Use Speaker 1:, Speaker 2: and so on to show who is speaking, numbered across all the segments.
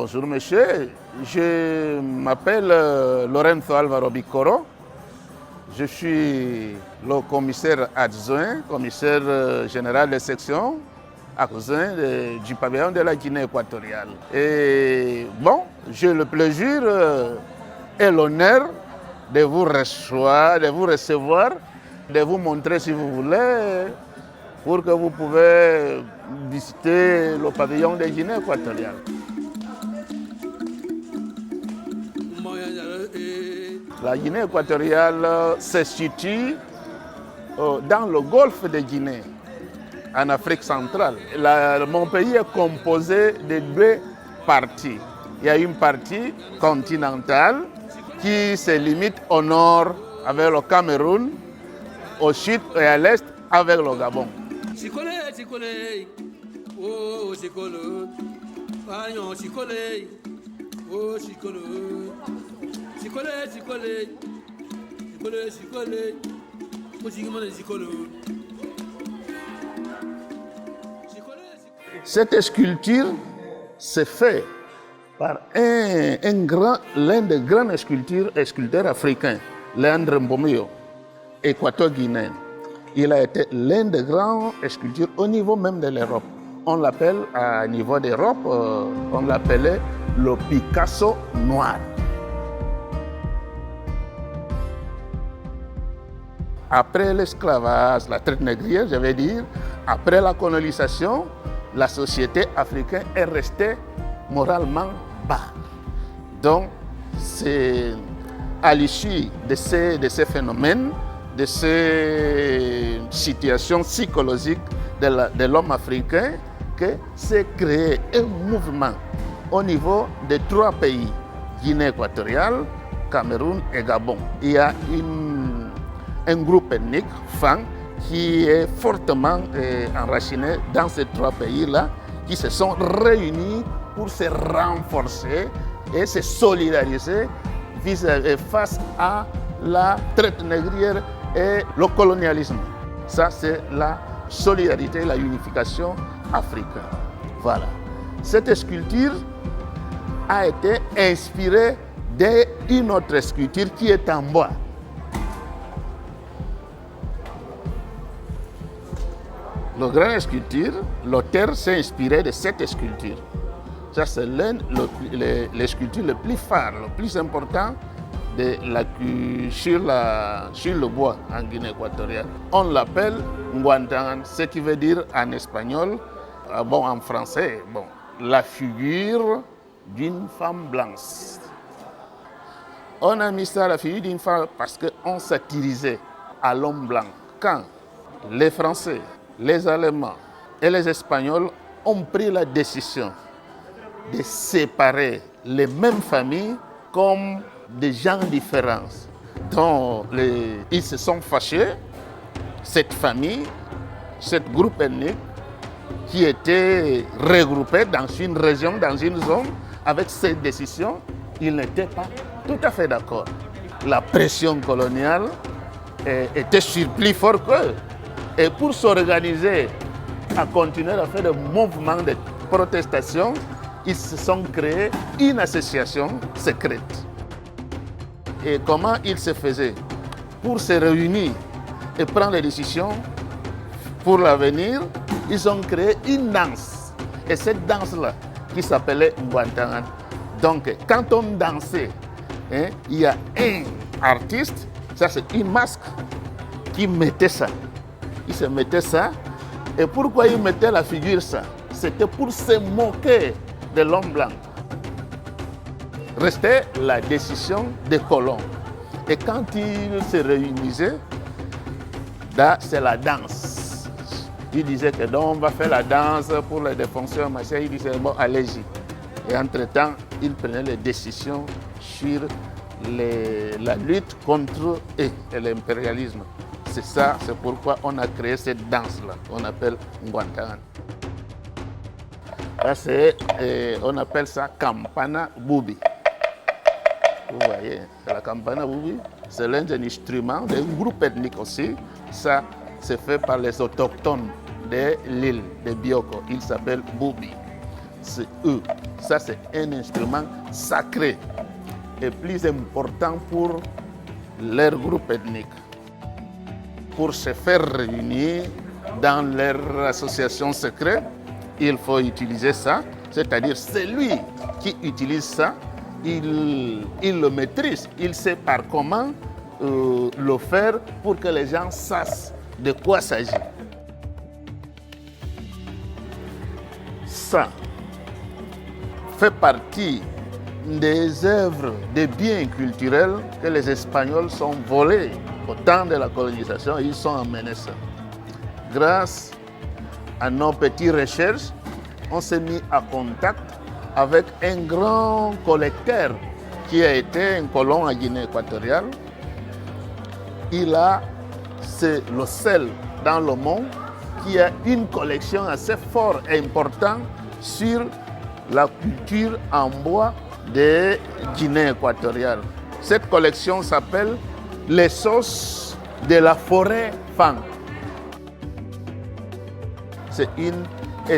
Speaker 1: Bonjour monsieur, je m'appelle Lorenzo Alvaro Bicoro. Je suis le commissaire adjoint, commissaire général de section adjoint du pavillon de la Guinée équatoriale. Et bon, j'ai le plaisir et l'honneur de vous recevoir, de vous montrer si vous voulez, pour que vous pouvez visiter le pavillon de Guinée équatoriale. La Guinée équatoriale se situe dans le golfe de Guinée, en Afrique centrale. Mon pays est composé de deux parties. Il y a une partie continentale qui se limite au nord avec le Cameroun, au sud et à l'est avec le Gabon. Cette sculpture se fait par l'un des grands sculpteurs africains, Léandre Mbomio, équato-guinéen. Il a été l'un des grands sculpteurs au niveau même de l'Europe. On l'appelle, à niveau d'Europe, on l'appelait le Picasso noir. Après l'esclavage, la traite négrière, je vais dire, après la colonisation, la société africaine est restée moralement bas. Donc, c'est à l'issue de ces phénomènes, de ces situations psychologiques de l'homme africain, que s'est créé un mouvement au niveau de trois pays, Guinée équatoriale, Cameroun et Gabon. Il y a un groupe ethnique, Fang, qui est fortement enraciné dans ces trois pays-là, qui se sont réunis pour se renforcer et se solidariser face à la traite négrière et le colonialisme. Ça, c'est la solidarité, la unification africaine. Voilà. Cette sculpture a été inspirée d'une autre sculpture qui est en bois. Le grand sculpture, l'auteur s'est inspiré de cette sculpture. Ça, c'est l'un des sculptures les plus phares, le plus important sur le bois en Guinée équatoriale. On l'appelle Nguantangan, ce qui veut dire en espagnol, en français, la figure d'une femme blanche. On a mis ça à la figure d'une femme parce qu'on satirisait à l'homme blanc. Quand les Français, les Allemands et les Espagnols ont pris la décision de séparer les mêmes familles comme des gens différents. Donc, ils se sont fâchés, cette famille, ce groupe ethnique qui était regroupé dans une région, dans une zone, avec cette décision, ils n'étaient pas tout à fait d'accord. La pression coloniale était sur plus fort qu'eux. Et pour s'organiser, à continuer à faire des mouvements de protestation, ils se sont créés une association secrète. Et comment ils se faisaient? Pour se réunir et prendre des décisions pour l'avenir, ils ont créé une danse. Et cette danse-là, qui s'appelait Nguantangan. Donc, quand on dansait, il y a un artiste, ça c'est une masque, qui mettait ça. Il se mettait ça. Et pourquoi il mettait la figure ça? C'était pour se moquer de l'homme blanc. Restait la décision des colons. Et quand ils se réunissaient, c'est la danse. Ils disaient que donc on va faire la danse pour les défenseurs, machin. Ils disaient bon, allez-y. Et entre-temps, ils prenaient les décisions sur la lutte contre l'impérialisme. C'est ça, c'est pourquoi on a créé cette danse-là, on appelle Nguantangan. Là, on appelle ça Campana Bubi. Vous voyez, la Campana Bubi, c'est l'un des instruments d'un groupe ethnique aussi. Ça, c'est fait par les autochtones de l'île de Bioko. Il s'appelle Bubi. c'est eux. Ça, c'est un instrument sacré et plus important pour leur groupe ethnique. Pour se faire réunir dans leur association secrète, il faut utiliser ça. C'est-à-dire, celui qui utilise ça, il le maîtrise. Il sait par comment le faire pour que les gens sachent de quoi il s'agit. Ça fait partie des œuvres, des biens culturels que les Espagnols sont volés au temps de la colonisation. Ils sont emmenés ça. Grâce à nos petites recherches, on s'est mis en contact avec un grand collecteur qui a été un colon à Guinée équatoriale. Il a, c'est le seul dans le monde qui a une collection assez forte et importante sur la culture en bois de Guinée équatoriale. Cette collection s'appelle Les Sauces de la forêt Fang. C'est une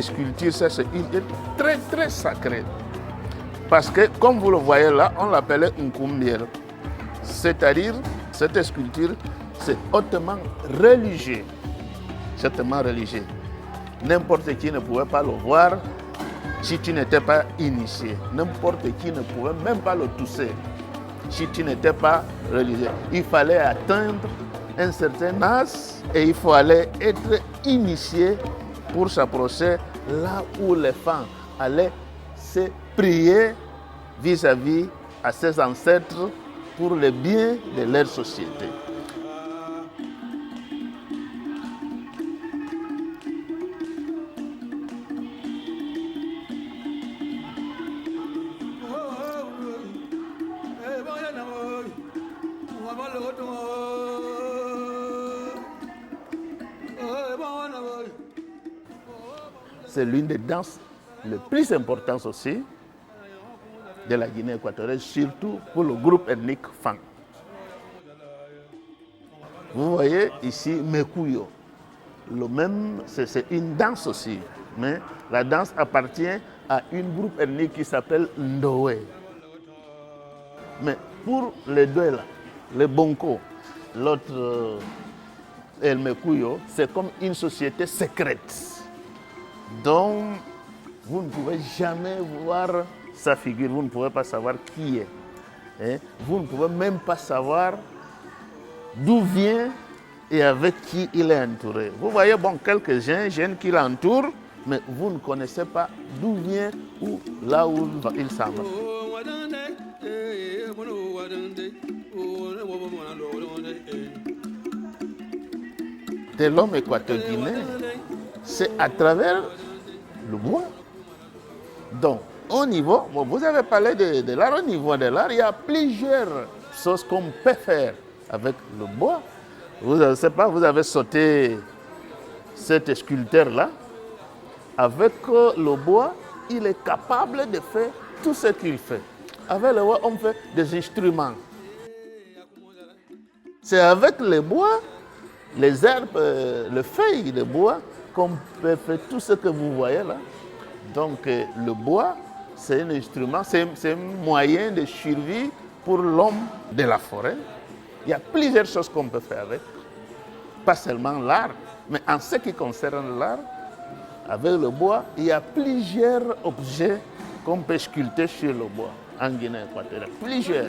Speaker 1: sculpture, c'est une très très sacrée. Parce que, comme vous le voyez là, on l'appelait Nkumbiel. C'est-à-dire, cette sculpture, c'est hautement religieux. Hautement religieux. N'importe qui ne pouvait pas le voir si tu n'étais pas initié. N'importe qui ne pouvait même pas le toucher si tu n'étais pas religieux. Il fallait atteindre un certain âge et il fallait être initié pour s'approcher là où les femmes allaient se prier vis-à-vis à ses ancêtres pour le bien de leur société. C'est l'une des danses les plus importantes aussi de la Guinée équatoriale, surtout pour le groupe ethnique Fang. Vous voyez ici Mekuyo. Le même, c'est une danse aussi, mais la danse appartient à une groupe ethnique qui s'appelle Ndowe. Mais pour les deux là, le Bonko, l'autre El Mekuyo, c'est comme une société secrète. Donc, vous ne pouvez jamais voir sa figure, vous ne pouvez pas savoir qui est. Hein? Vous ne pouvez même pas savoir d'où vient et avec qui il est entouré. Vous voyez, bon, quelques jeunes qui l'entourent, mais vous ne connaissez pas d'où vient ou là où il s'en va. De l'homme équateur-guinéen, c'est à travers le bois. Donc, au niveau, bon, vous avez parlé de l'art, au niveau de l'art, il y a plusieurs choses qu'on peut faire avec le bois. Vous ne savez pas, vous avez sauté cet sculpteur-là. Avec le bois, il est capable de faire tout ce qu'il fait. Avec le bois, on fait des instruments. C'est avec le bois, les herbes, les feuilles de bois, qu'on peut faire tout ce que vous voyez là. Donc le bois, c'est un instrument, c'est un moyen de survie pour l'homme de la forêt. Il y a plusieurs choses qu'on peut faire avec. Pas seulement l'art, mais en ce qui concerne l'art, avec le bois, il y a plusieurs objets qu'on peut sculpter sur le bois en Guinée équatoriale. Plusieurs.